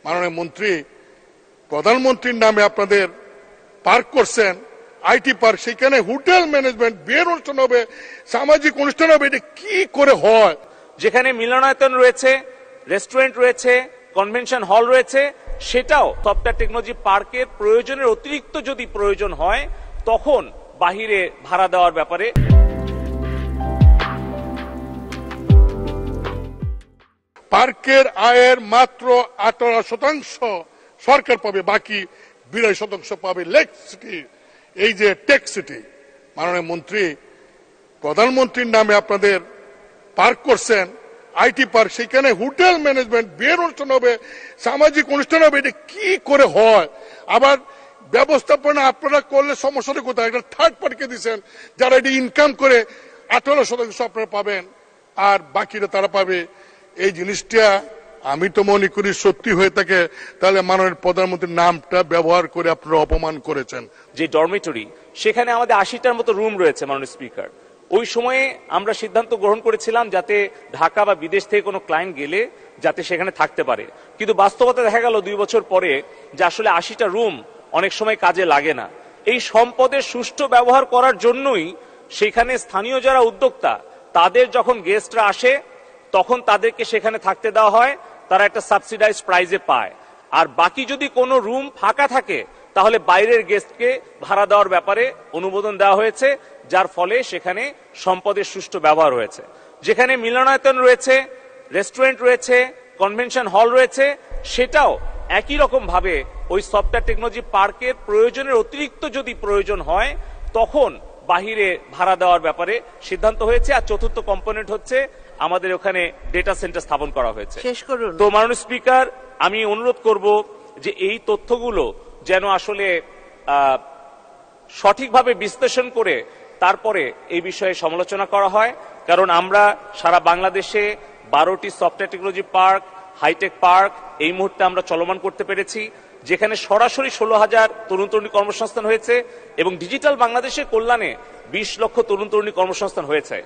মাননীয় মন্ত্রী, প্রধানমন্ত্রীর নামে আপনাদের পার্ক করছেন, আইটি পার্ক, সেখানে হোটেল ম্যানেজমেন্ট, বিয়ের অনুষ্ঠান হবে, সামাজিক অনুষ্ঠান হবে, এটা কি করে হয়? যেখানে মিলনায়তন রয়েছে, রেস্টুরেন্ট রয়েছে, কনভেনশন হল রয়েছে, সেটাও সফটওয়্যার টেকনোলজি পার্কের প্রয়োজনের অতিরিক্ত যদি প্রয়োজন হয় তখন বাহিরে ভাড়া দেওয়ার ব্যাপারে পার্কের আয়ের মাত্র 18% সরকার পাবে, বাকি 82% পাবে লেক সিটি, এই যে টেক সিটি। মাননীয় মন্ত্রী, প্রধানমন্ত্রীর নামে আপনাদের পার্ক করছেন, আইটি পার্ক, সেখানে হোটেল ম্যানেজমেন্ট, বিয়ের অনুষ্ঠান হবে, সামাজিক অনুষ্ঠান হবে, এটা কি করে হয়? আবার ব্যবস্থাপনা আপনারা করলে সমস্যাটা কোথায়? একটা থার্ড পার্টিকে দিচ্ছেন, যারা এটি ইনকাম করে 18% আপনারা পাবেন আর বাকিরা তারা পাবে। এই জিনিসটা আমি তো মনে করি সত্যি হয়ে থাকে তাহলে মাননীয় প্রধানমন্ত্রীর নামটা ব্যবহার করে আপনারা অপমান করেছেন। যে ডরমিটরি, সেখানে আমাদের 80টার মতো রুম রয়েছে মাননীয় স্পিকার। ওই সময়ে আমরা সিদ্ধান্ত গ্রহণ করেছিলাম যাতে ঢাকা বা বিদেশ থেকে কোনো ক্লায়েন্ট গেলে যাতে সেখানে থাকতে পারে, কিন্তু বাস্তবতা দেখা গেল 2 বছর পরে যে আসলে 80টা রুম অনেক সময় কাজে লাগে না। এই সম্পদের সুষ্ঠু ব্যবহার করার জন্যই সেখানে স্থানীয় যারা উদ্যোক্তা, তাদের যখন গেস্টরা আসে তখন তাদেরকে সেখানে থাকতে দেওয়া হয়, তারা একটা সাবসিডাইজড প্রাইজে পায়। আর বাকি যদি কোনো রুম ফাঁকা থাকে তাহলে বাইরের গেস্টকে ভাড়া দেওয়ার ব্যাপারে অনুমোদন দেওয়া হয়েছে, যার ফলে সেখানে সম্পদের সুষ্ঠু ব্যবহার হয়েছে। যেখানে মিলনায়তন রয়েছে, রেস্টুরেন্ট রয়েছে, কনভেনশন হল রয়েছে, সেটাও একই রকম ভাবে ওই সফটওয়্যার টেকনোলজি পার্কের প্রয়োজনের অতিরিক্ত যদি প্রয়োজন হয় তখন বাহিরে ভাড়া দেওয়ার ব্যাপারে সিদ্ধান্ত হয়েছে। আর চতুর্থ কম্পোনেন্ট হচ্ছে আমাদের ওখানে ডেটা সেন্টার স্থাপন করা হয়েছে। তো মাননীয় স্পিকার, আমি অনুরোধ করব যে এই তথ্যগুলো যেন আসলে সঠিকভাবে বিশ্লেষণ করে তারপরে এই বিষয়ে সমালোচনা করা হয়, কারণ আমরা সারা বাংলাদেশে 12টি software technology park, hitech park এই মুহূর্তে আমরা চলমান করতে পেরেছি, যেখানে সরাসরি 16,000 তরুণ তরুণী কর্মসংস্থান হয়েছে এবং ডিজিটাল বাংলাদেশের কল্যাণে 20 লক্ষ তরুণ তরুণী কর্মসংস্থান হয়েছে।